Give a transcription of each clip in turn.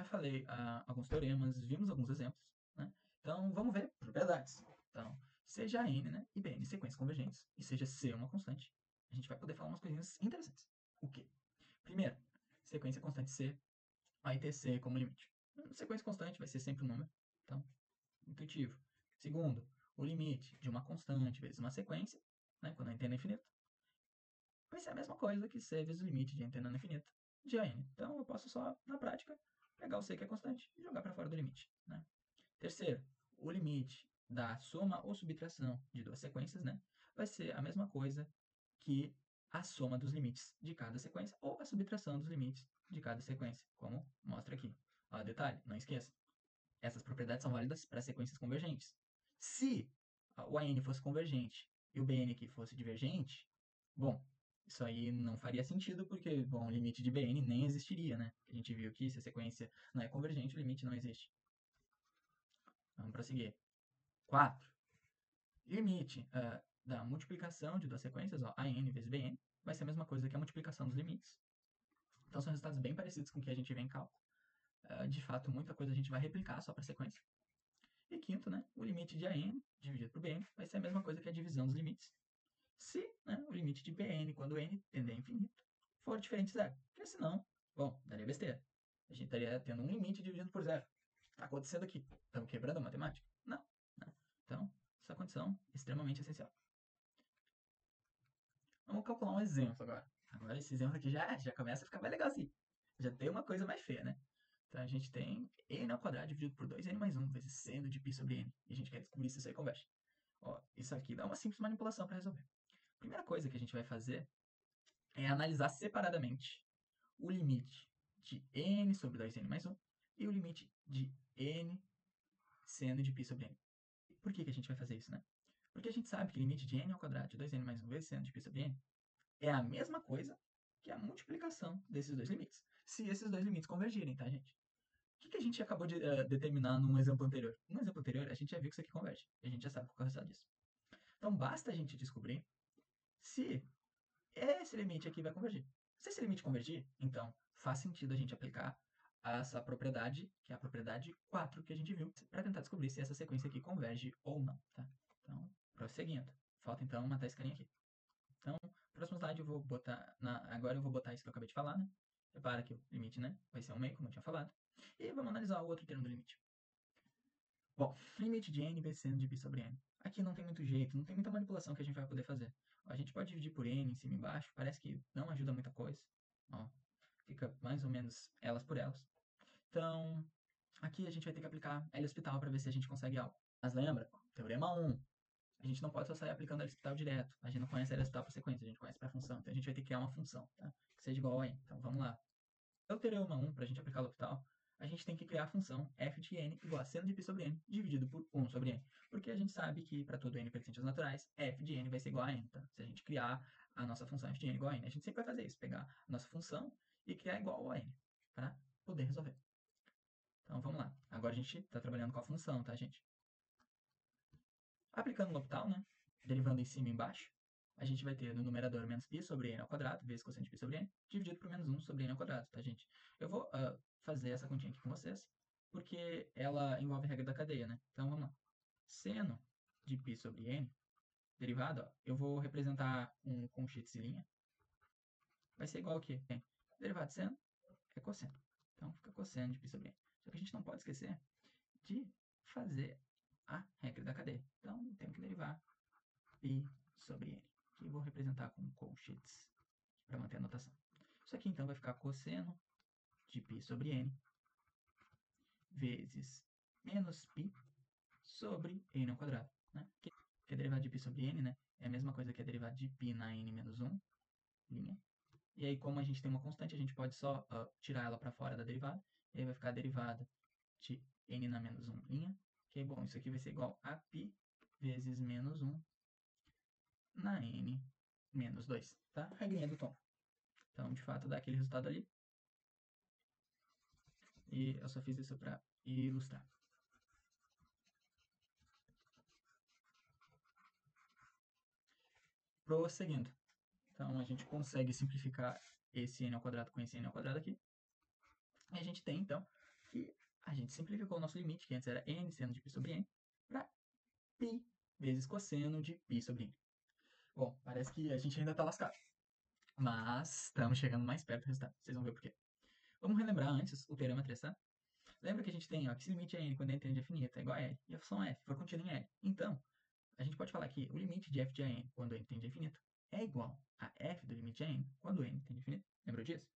falei alguns teoremas, vimos alguns exemplos, né? Então, vamos ver propriedades. Então, seja n, né, e bn sequências convergentes, e seja c uma constante, a gente vai poder falar umas coisinhas interessantes. O quê? Primeiro, sequência constante c vai ter c como limite. Sequência constante vai ser sempre um número, então, intuitivo. Segundo, o limite de uma constante vezes uma sequência, né, quando a n tende a infinito, vai ser a mesma coisa que c vezes o limite de n tendendo a infinito de a n. Então, eu posso só, na prática, pegar o c que é constante e jogar para fora do limite, né? Terceiro, o limite da soma ou subtração de duas sequências, né, vai ser a mesma coisa que a soma dos limites de cada sequência ou a subtração dos limites de cada sequência, como mostra aqui. Detalhe, não esqueça, essas propriedades são válidas para sequências convergentes. Se o AN fosse convergente e o BN aqui fosse divergente, bom, isso aí não faria sentido porque, bom, o limite de BN nem existiria, né? A gente viu que se a sequência não é convergente, o limite não existe. Vamos prosseguir. 4. Limite da multiplicação de duas sequências, ó, AN vezes BN, vai ser a mesma coisa que a multiplicação dos limites. Então são resultados bem parecidos com o que a gente vê em cálculo. De fato, muita coisa a gente vai replicar só para sequência. E quinto, né, o limite de AN dividido por BN vai ser a mesma coisa que a divisão dos limites. Se, né, o limite de BN, quando n tender a infinito, for diferente de zero. Porque senão, bom, daria besteira. A gente estaria tendo um limite dividido por zero. Está acontecendo aqui. Estamos quebrando a matemática? Não. Né? Então, essa condição é extremamente essencial. Vamos calcular um exemplo agora. Agora esse exemplo aqui já começa a ficar mais legal assim. Já tem uma coisa mais feia, né? Então a gente tem n ao quadrado dividido por 2n mais 1 vezes seno de π sobre n. E a gente quer descobrir se isso aí converge. Ó, isso aqui dá uma simples manipulação para resolver. A primeira coisa que a gente vai fazer é analisar separadamente o limite de n sobre 2n mais 1 e o limite de n seno de π sobre n. Por que a gente vai fazer isso, né? Porque a gente sabe que o limite de n ao quadrado de 2n mais 1 vezes seno de π sobre n é a mesma coisa que a multiplicação desses dois limites. Se esses dois limites convergirem, tá, gente? O que a gente acabou de determinar num exemplo anterior? No exemplo anterior, a gente já viu que isso aqui converge. E a gente já sabe qual é o resultado disso. Então, basta a gente descobrir se esse limite aqui vai convergir. Se esse limite convergir, então faz sentido a gente aplicar essa propriedade, que é a propriedade 4 que a gente viu, para tentar descobrir se essa sequência aqui converge ou não. Tá? Então, prosseguindo. Falta então matar esse carinha aqui. Então, próximo slide eu vou botar, agora eu vou botar isso que eu acabei de falar, né? Repara que o limite, né, vai ser um meio, como eu tinha falado. E vamos analisar o outro termo do limite. Bom, limite de n vezes seno de π sobre n. Aqui não tem muito jeito, não tem muita manipulação que a gente vai poder fazer. A gente pode dividir por n em cima e embaixo, parece que não ajuda muita coisa. Ó, fica mais ou menos elas por elas. Então, aqui a gente vai ter que aplicar L-hospital para ver se a gente consegue algo. Mas lembra, teorema 1, a gente não pode só sair aplicando L-hospital direto. A gente não conhece L-hospital para sequência, a gente conhece para função. Então a gente vai ter que criar uma função, tá? Que seja igual a n. Então vamos lá. Eu teorema 1, para a gente aplicar L'Hopital, a gente tem que criar a função f de n igual a seno de π sobre n dividido por 1 sobre n. Porque a gente sabe que para todo n pertencente aos naturais, f de n vai ser igual a n. Tá? Se a gente criar a nossa função f de n igual a n, a gente sempre vai fazer isso, pegar a nossa função e criar igual a n, para poder resolver. Então vamos lá. Agora a gente está trabalhando com a função, tá, gente? Aplicando o L'Hopital, né? Derivando em cima e embaixo, a gente vai ter no numerador menos π sobre n ao quadrado, vezes cosseno de π sobre n, dividido por menos 1 sobre n ao quadrado, tá, gente? Eu vou fazer essa continha aqui com vocês, porque ela envolve a regra da cadeia, né? Então, vamos lá. Seno de π sobre n, derivado, ó, eu vou representar um colchetes e linha. Vai ser igual ao quê? Derivado de seno é cosseno. Então, fica cosseno de π sobre n. Só que a gente não pode esquecer de fazer a regra da cadeia. Então, temos que derivar π sobre n, que eu vou representar com colchetes para manter a notação. Isso aqui, então, vai ficar cosseno de π sobre n vezes menos π sobre n ao quadrado. Né? Que a derivada de π sobre n, né, é a mesma coisa que a derivada de π na n menos 1, linha. E aí, como a gente tem uma constante, a gente pode só tirar ela para fora da derivada. E aí vai ficar a derivada de n na menos 1, linha. Que, bom, isso aqui vai ser igual a π vezes menos 1 na n menos 2, tá? Regrinha do tom. Então, de fato, dá aquele resultado ali. E eu só fiz isso para ilustrar. Prosseguindo. Então, a gente consegue simplificar esse n ao quadrado com esse n ao quadrado aqui. E a gente tem, então, que a gente simplificou o nosso limite, que antes era n seno de π sobre n, para π vezes cosseno de π sobre n. Bom, parece que a gente ainda está lascado, mas estamos chegando mais perto do resultado. Vocês vão ver por quê. Vamos relembrar antes o teorema 3, tá? Lembra que a gente tem, ó, que esse limite é n quando n tende a infinito é igual a L, e a função f for contida em L. Então, a gente pode falar que o limite de f de n quando n tende a infinito é igual a f do limite de n quando n tende a infinito. Lembrou disso?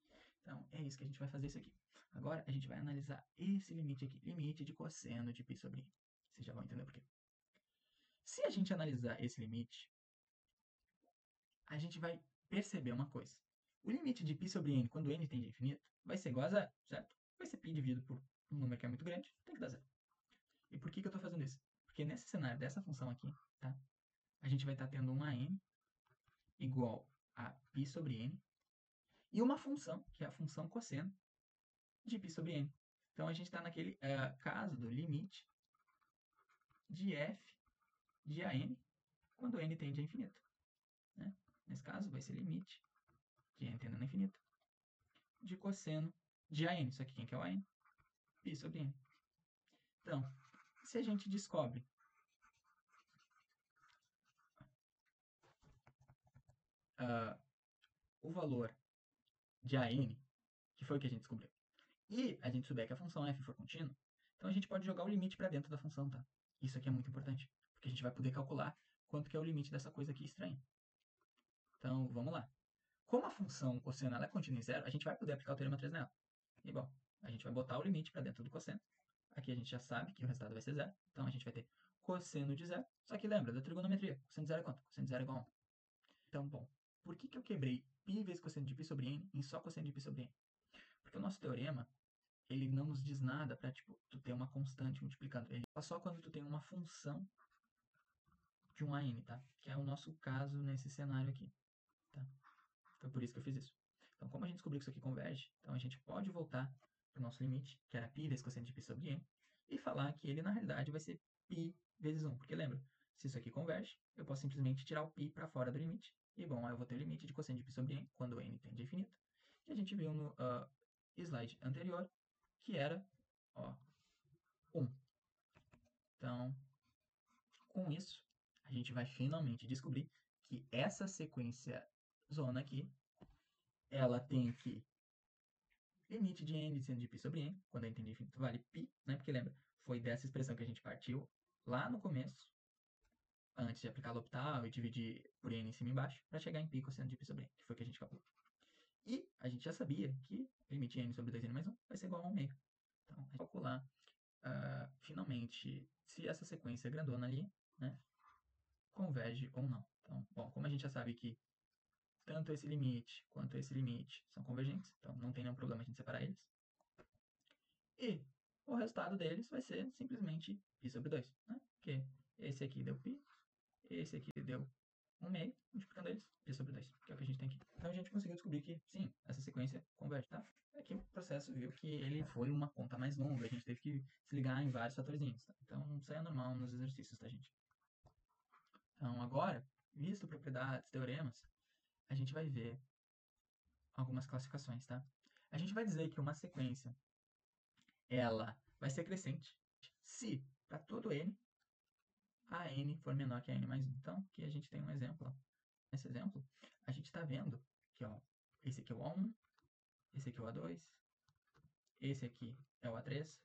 Então, é isso que a gente vai fazer isso aqui. Agora, a gente vai analisar esse limite aqui, limite de cosseno de π sobre n. Vocês já vão entender por quê. Se a gente analisar esse limite, a gente vai perceber uma coisa. O limite de π sobre n quando n tende a infinito vai ser igual a zero, certo? Vai ser π dividido por um número que é muito grande, tem que dar zero. E por que eu estou fazendo isso? Porque nesse cenário dessa função aqui, tá? A gente vai estar tendo um an igual a π sobre n e uma função, que é a função cosseno de π sobre n. Então, a gente está naquele caso do limite de f de an quando n tende a infinito. Né? Nesse caso, vai ser limite de n tendendo a infinito de cosseno de an. Isso aqui, quem que é o an? π sobre n. Então, se a gente descobre o valor de an, que foi o que a gente descobriu, e a gente souber que a função f for contínua, então a gente pode jogar o limite para dentro da função, tá? Isso aqui é muito importante, porque a gente vai poder calcular quanto que é o limite dessa coisa aqui estranha. Então, vamos lá. Como a função cosseno ela é contínua em zero, a gente vai poder aplicar o teorema 3 nela. E, bom, a gente vai botar o limite para dentro do cosseno. Aqui a gente já sabe que o resultado vai ser zero, então a gente vai ter cosseno de zero. Só que lembra da trigonometria, cosseno de zero é quanto? Cosseno de zero é igual a 1. Então, bom, por que eu quebrei π vezes cosseno de π sobre n em só cosseno de π sobre n? Porque o nosso teorema, ele não nos diz nada para, tipo, tu ter uma constante multiplicando. Ele fala só quando tu tem uma função de um an, tá? Que é o nosso caso nesse cenário aqui, tá? Foi por isso que eu fiz isso. Então, como a gente descobriu que isso aqui converge, então a gente pode voltar para o nosso limite, que era π vezes cosseno de π sobre n, e falar que ele, na realidade, vai ser π vezes 1. Porque lembra, se isso aqui converge, eu posso simplesmente tirar o π para fora do limite. E, bom, aí eu vou ter o limite de cosseno de π sobre n, quando n tende a infinito, que a gente viu no slide anterior, que era, ó, 1. Então, com isso, a gente vai finalmente descobrir que essa sequência zona aqui, ela tem que limite de n seno de π sobre n, quando n tende a infinito vale π, né? Porque lembra, foi dessa expressão que a gente partiu lá no começo, antes de aplicar L'Hopital e dividir por n em cima e embaixo, para chegar em π cosseno de π sobre n, que foi o que a gente calculou. E a gente já sabia que limite de n sobre 2n mais 1 vai ser igual a 1 meio. Então, a gente vai calcular, finalmente, se essa sequência grandona ali, né, converge ou não. Então, bom, como a gente já sabe que tanto esse limite quanto esse limite são convergentes, então não tem nenhum problema a gente separar eles. E o resultado deles vai ser simplesmente π sobre 2, né? Porque esse aqui deu π, esse aqui deu 1 meio, multiplicando eles, π sobre 2, que é o que a gente tem aqui. Então a gente conseguiu descobrir que, sim, essa sequência converge, tá? Aqui o processo viu que ele foi uma conta mais longa, a gente teve que se ligar em vários fatorzinhos, tá? Então isso aí é normal nos exercícios, tá, gente? Então agora, visto propriedades, teoremas, a gente vai ver algumas classificações, tá? A gente vai dizer que uma sequência, ela vai ser crescente se, para todo n, a n for menor que a n mais 1. Então, aqui a gente tem um exemplo. Ó. Nesse exemplo, a gente está vendo que ó, esse aqui é o A1, esse aqui é o A2, esse aqui é o A3,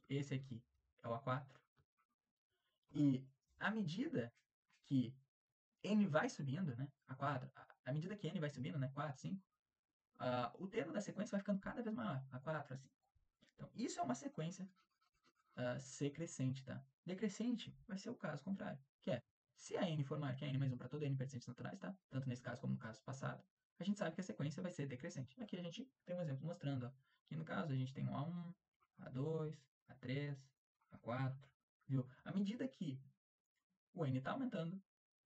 esse aqui é o A4. E à medida que n vai subindo, né, A4, à medida que n vai subindo, né, 4, 5, o termo da sequência vai ficando cada vez maior, A4, A5. Então, isso é uma sequência decrescente, tá? Decrescente vai ser o caso contrário, que é, se a n for maior que a n mais 1 para todo n pertencentes naturais, tá? Tanto nesse caso como no caso passado, a gente sabe que a sequência vai ser decrescente. Aqui a gente tem um exemplo mostrando, ó, que no caso a gente tem um A1, A2, A3, A4, viu? À medida que o n está aumentando,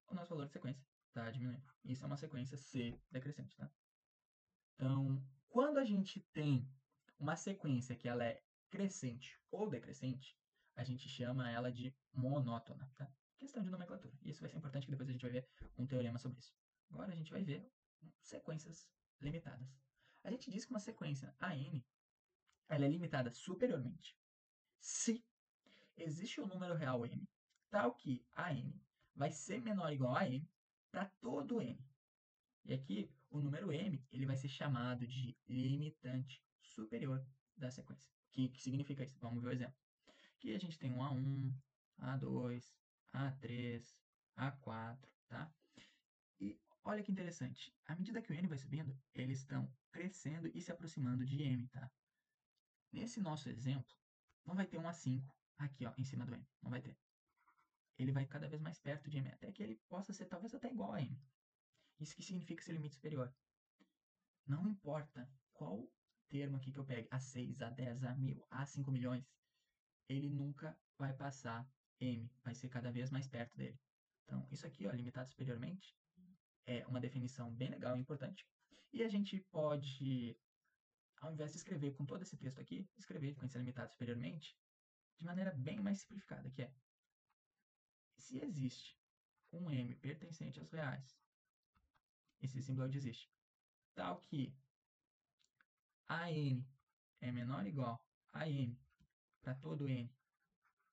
o nosso valor de sequência está diminuindo. Isso é uma sequência C decrescente, tá? Então, quando a gente tem uma sequência que ela é crescente ou decrescente, a gente chama ela de monótona, tá? Questão de nomenclatura. Isso vai ser importante, que depois a gente vai ver um teorema sobre isso. Agora a gente vai ver sequências limitadas. A gente diz que uma sequência AN, ela é limitada superiormente se existe um número real n, tal que a n vai ser menor ou igual a n para todo n. E aqui, o número m ele vai ser chamado de limitante superior da sequência. O que significa isso? Vamos ver o exemplo. Aqui a gente tem um A1, A2, A3, A4, tá? E olha que interessante. À medida que o n vai subindo, eles estão crescendo e se aproximando de m, tá? Nesse nosso exemplo, não vai ter um A5 aqui, ó, em cima do m. Não vai ter. Ele vai cada vez mais perto de m, até que ele possa ser talvez até igual a m. Isso que significa ser limite superior. Não importa qual termo aqui que eu pegue, A6, A10, A1000, A5 milhões, ele nunca vai passar m, vai ser cada vez mais perto dele. Então, isso aqui, ó, limitado superiormente, é uma definição bem legal e importante. E a gente pode, ao invés de escrever com todo esse texto aqui, escrever com esse limitado superiormente de maneira bem mais simplificada, que é: se existe um m pertencente aos reais, esse símbolo existe, tal que a n é menor ou igual a m para todo n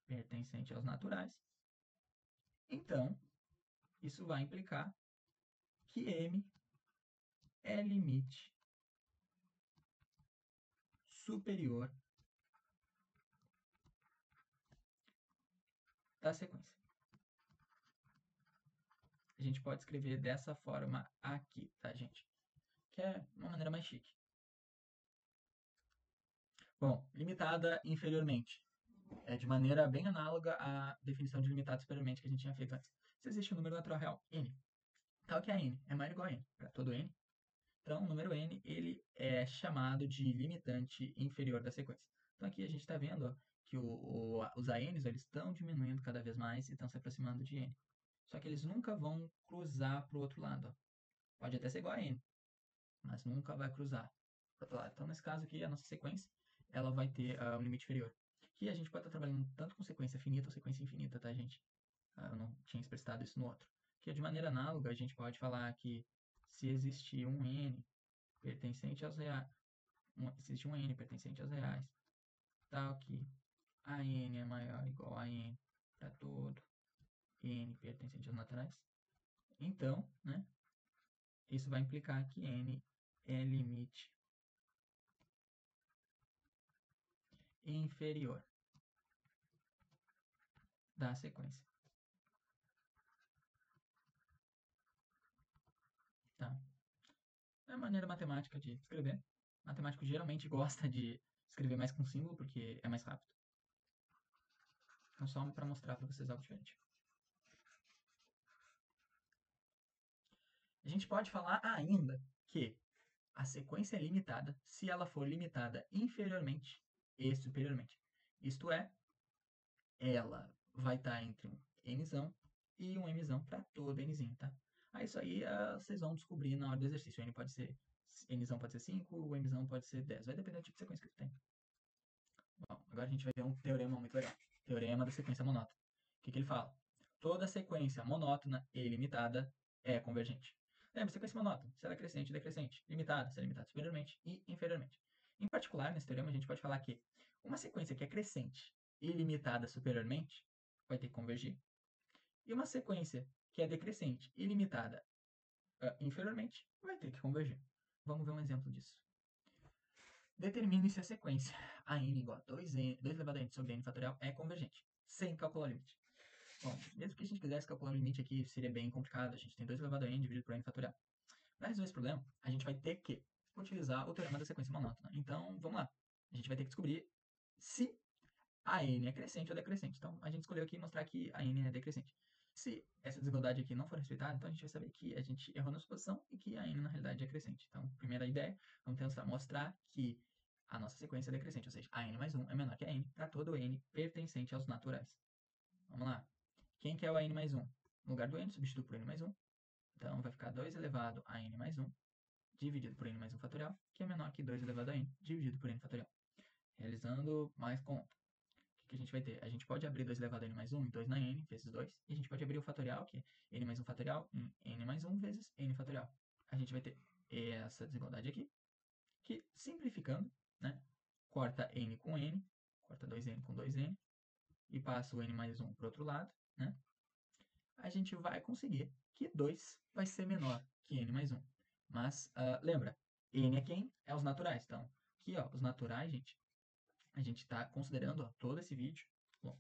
pertencente aos naturais, então isso vai implicar que m é limite superior da sequência. A gente pode escrever dessa forma aqui, tá, gente? Que é uma maneira mais chique. Bom, limitada inferiormente. É de maneira bem análoga à definição de limitado superiormente que a gente tinha feito antes. Se existe um número natural real, n, tal que a n é maior ou igual a n para todo n, então o número n ele é chamado de limitante inferior da sequência. Então aqui a gente está vendo, ó, que os ANs eles estão diminuindo cada vez mais e estão se aproximando de n. Só que eles nunca vão cruzar para o outro lado. Ó. Pode até ser igual a n, mas nunca vai cruzar para o outro lado. Então nesse caso aqui, a nossa sequência ela vai ter um limite inferior. Aqui a gente pode estar trabalhando tanto com sequência finita ou sequência infinita, tá, gente? Eu não tinha expressado isso no outro. Que de maneira análoga a gente pode falar que se existir um n pertencente aos reais, existe um n pertencente aos reais, tal que a n é maior ou igual a n para todo n pertencente aos naturais, então, né, isso vai implicar que n é limite inferior da sequência. Tá? É a maneira matemática de escrever. O matemático geralmente gosta de escrever mais com símbolo porque é mais rápido. Então, só para mostrar para vocês algo diferente. A gente pode falar ainda que a sequência é limitada se ela for limitada inferiormente e superiormente. Isto é, ela vai estar entre um nzão e um mzão para todo nzinho, tá? Aí isso aí vocês vão descobrir na hora do exercício. Nzão pode ser 5, o mzão pode ser 10. Vai depender do tipo de sequência que tu tem. Bom, agora a gente vai ver um teorema muito legal. Teorema da sequência monótona. O que ele fala? Toda sequência monótona e limitada é convergente. Lembra, sequência monótona, se ela é crescente e decrescente. Limitada, se ela é limitada superiormente e inferiormente. Em particular, nesse teorema, a gente pode falar que uma sequência que é crescente e limitada superiormente vai ter que convergir. E uma sequência que é decrescente e limitada inferiormente vai ter que convergir. Vamos ver um exemplo disso. Determine se a sequência a n igual a 2 elevado a n sobre n fatorial é convergente, sem calcular o limite. Bom, mesmo que a gente quisesse calcular o limite aqui, seria bem complicado. A gente tem 2 elevado a n dividido por n fatorial. Para resolver esse problema, a gente vai ter que utilizar o teorema da sequência monótona. Então, vamos lá. A gente vai ter que descobrir se a n é crescente ou decrescente. Então, a gente escolheu aqui mostrar que a n é decrescente. Se essa desigualdade aqui não for respeitada, então a gente vai saber que a gente errou na suposição e que a n, na realidade, é crescente. Então, primeira ideia, vamos tentar mostrar que a nossa sequência é decrescente, ou seja, a n mais 1 é menor que a n para todo n pertencente aos naturais. Vamos lá. Quem que é o a n mais 1? No lugar do n, substituo por n mais 1. Então, vai ficar 2 elevado a n mais 1 dividido por n mais 1 fatorial, que é menor que 2 elevado a n dividido por n fatorial. Realizando mais conta. O que a gente vai ter? A gente pode abrir 2 elevado a n mais 1 em 2 na n vezes 2. E a gente pode abrir o fatorial, que é n mais 1 fatorial em n mais 1 vezes n fatorial. A gente vai ter essa desigualdade aqui, que simplificando, né, corta n com n, corta 2n com 2n, e passa o n mais 1 para o outro lado, né? A gente vai conseguir que 2 vai ser menor que n mais 1. Mas, lembra, n é quem? É os naturais. Então, aqui, ó, os naturais, gente, a gente está considerando, ó, todo esse vídeo, bom,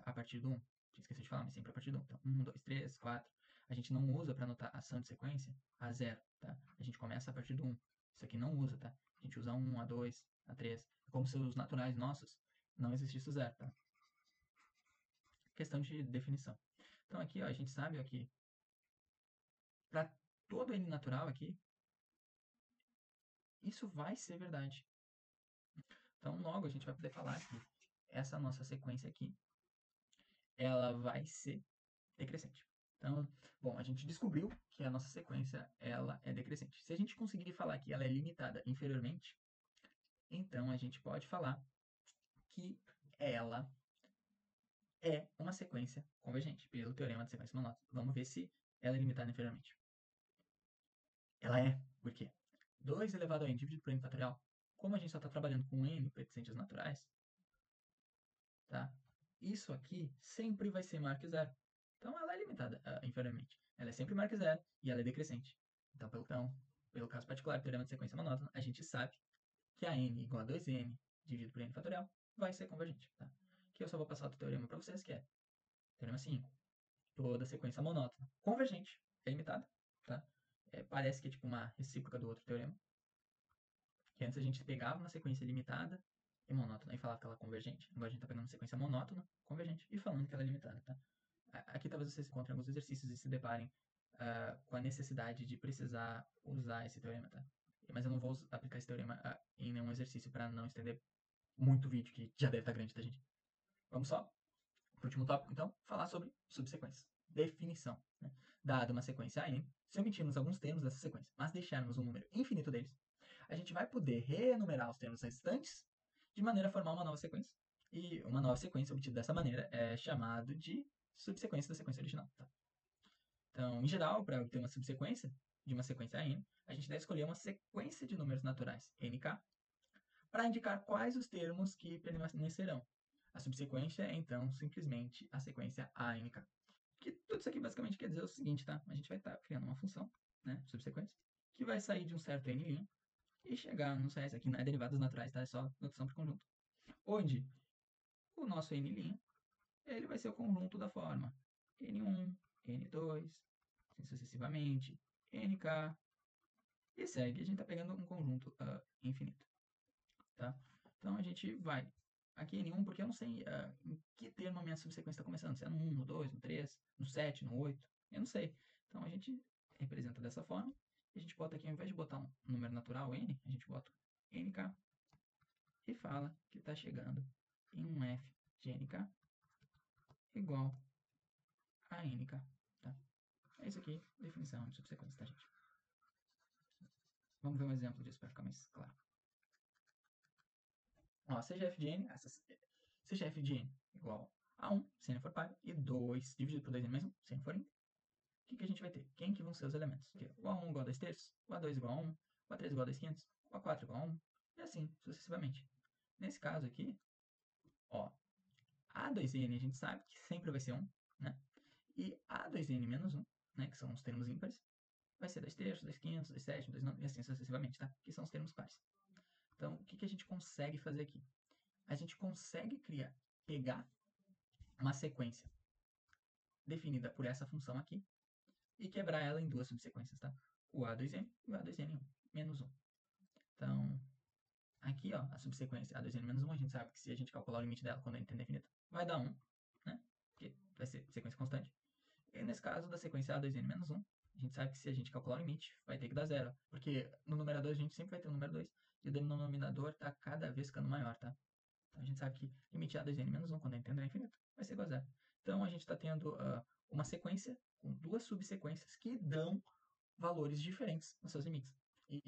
a partir do 1. Esqueci de falar, mas sempre a partir do 1. Então, 1, 2, 3, 4. A gente não usa para anotar ação de sequência a 0, tá? A gente começa a partir do 1. Isso aqui não usa, tá? A gente usa 1, A2, A3. É como se os naturais nossos não existisse o 0, tá? Questão de definição. Então, aqui, ó, a gente sabe aqui, para todo n natural aqui, isso vai ser verdade. Então, logo, a gente vai poder falar que essa nossa sequência aqui, ela vai ser decrescente. Então, bom, a gente descobriu que a nossa sequência, ela é decrescente. Se a gente conseguir falar que ela é limitada inferiormente, então a gente pode falar que ela é uma sequência convergente, pelo teorema de sequência monótona. Vamos ver se ela é limitada inferiormente. Ela é, por quê? 2 elevado a n dividido por n fatorial. Como a gente só está trabalhando com n pertencentes naturais, tá? Isso aqui sempre vai ser maior que zero. Então, ela é limitada inferiormente. Ela é sempre maior que zero e ela é decrescente. Então, pelo caso particular do teorema de sequência monótona, a gente sabe que a n igual a 2n dividido por n fatorial vai ser convergente. Tá? Aqui eu só vou passar outro teorema para vocês, que é teorema 5. Toda sequência monótona convergente é limitada. Tá? Parece que é tipo uma recíproca do outro teorema. Que antes a gente pegava uma sequência limitada e monótona e falava que ela é convergente. Agora a gente está pegando uma sequência monótona, convergente, e falando que ela é limitada. Tá? Aqui talvez vocês encontrem alguns exercícios e se deparem com a necessidade de precisar usar esse teorema, tá? Mas eu não vou aplicar esse teorema em nenhum exercício para não estender muito o vídeo, que já deve estar grande, tá, gente? Vamos só para o último tópico, então, falar sobre subsequências. Definição. Né? Dada uma sequência n, se omitirmos alguns termos dessa sequência, mas deixarmos um número infinito deles, a gente vai poder reenumerar os termos restantes de maneira a formar uma nova sequência. E uma nova sequência obtida dessa maneira é chamado de subsequência da sequência original. Tá? Então, em geral, para obter uma subsequência de uma sequência n, a gente deve escolher uma sequência de números naturais, nk, para indicar quais os termos que permanecerão. A subsequência é, então, simplesmente a sequência ank. Que tudo isso aqui basicamente quer dizer o seguinte, tá? A gente vai estar criando uma função, né, subsequência, que vai sair de um certo n' e chegar no CS. Aqui não é derivadas naturais, tá? É só notação por conjunto. Onde o nosso n', ele vai ser o conjunto da forma n1, n2, assim sucessivamente, nk, e segue. A gente está pegando um conjunto infinito, tá? Então a gente vai aqui n1, porque eu não sei em que termo a minha subsequência está começando, se é no 1, no 2, no 3, no 7, no 8, eu não sei. Então a gente representa dessa forma, e a gente bota aqui, ao invés de botar um número natural n, a gente bota nk, e fala que está chegando em um f de nk igual a nk. Tá? É isso aqui, definição de subsequência, tá, gente? Vamos ver um exemplo disso para ficar mais claro. Ó, seja f de n, seja f de n igual a 1, se n for par, e 2 dividido por 2n mais 1, se n for ímpar. O que a gente vai ter? Quem que vão ser os elementos? Porque o A1 igual a 2 terços, o A2 igual a 1, o A3 igual a 2 quintos, o A4 igual a 1, e assim sucessivamente. Nesse caso aqui, ó, A2n a gente sabe que sempre vai ser 1, né? E A2n menos 1, né, que são os termos ímpares, vai ser 2 terços, 2 quintos, 2 sétimos, 2 nonos, e assim sucessivamente, tá? Que são os termos pares. Então, o que a gente consegue fazer aqui? A gente consegue pegar uma sequência definida por essa função aqui e quebrar ela em duas subsequências, tá? O A2n e o A2n1 menos 1. Então, aqui, ó, a subsequência A2n menos 1, a gente sabe que se a gente calcular o limite dela quando a n tende a infinito, vai dar 1, né? Porque vai ser sequência constante. E nesse caso da sequência A2n menos 1, a gente sabe que se a gente calcular o limite, vai ter que dar 0. Porque no numerador a gente sempre vai ter o número 2 e o denominador está cada vez ficando maior, tá? Então a gente sabe que limite A2n menos 1 quando a n tende a infinito vai ser igual a 0. Então a gente está tendo uma sequência com duas subsequências que dão valores diferentes nos seus limites.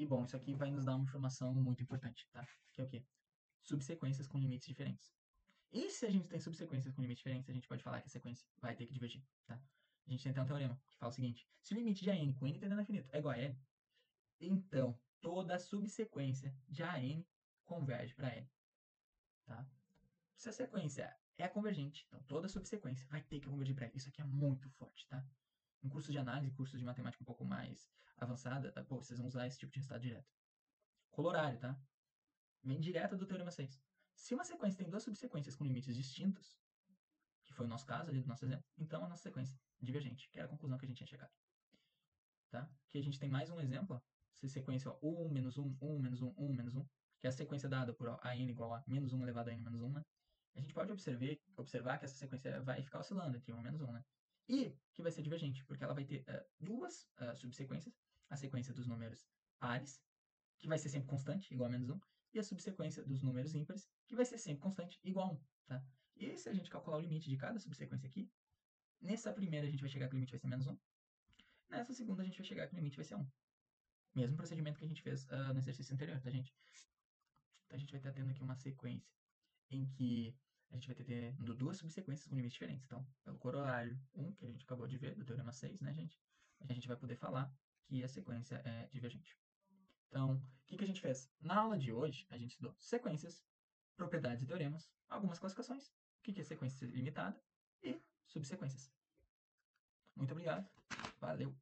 Bom, isso aqui vai nos dar uma informação muito importante, tá? Que é o quê? Subsequências com limites diferentes. E se a gente tem subsequências com limites diferentes, a gente pode falar que a sequência vai ter que divergir, tá? A gente tem até um teorema que fala o seguinte: se o limite de AN com n tendendo a infinito é igual a L, então toda subsequência de AN converge para L. tá? Se a sequência é convergente, então toda subsequência vai ter que convergir para isso aqui é muito forte, tá? Em cursos de análise, cursos de matemática um pouco mais avançada, pô, vocês vão usar esse tipo de resultado direto. Colorário, tá? Vem direto do Teorema 6. Se uma sequência tem duas subsequências com limites distintos, que foi o nosso caso ali do nosso exemplo, então a nossa sequência divergente, que era a conclusão que a gente tinha chegado. Tá? Que a gente tem mais um exemplo, ó, se sequência ó, 1, menos 1, 1, menos 1, 1, menos 1, que é a sequência dada por a n igual a menos 1 elevado a n menos 1, né? A gente pode observar que essa sequência vai ficar oscilando entre 1 e menos 1, né? E que vai ser divergente, porque ela vai ter duas subsequências, a sequência dos números pares, que vai ser sempre constante, igual a menos 1, e a subsequência dos números ímpares, que vai ser sempre constante, igual a 1, tá? E se a gente calcular o limite de cada subsequência aqui, nessa primeira a gente vai chegar que o limite vai ser menos 1, nessa segunda a gente vai chegar que o limite vai ser 1. Mesmo procedimento que a gente fez no exercício anterior, tá, gente? Então a gente vai estar tendo aqui uma sequência em que a gente vai ter tendo duas subsequências com limites diferentes. Então, pelo corolário 1, que a gente acabou de ver, do Teorema 6, né, gente? A gente vai poder falar que a sequência é divergente. Então, o que a gente fez? Na aula de hoje, a gente estudou sequências, propriedades e teoremas, algumas classificações, o que é sequência limitada e subsequências. Muito obrigado. Valeu!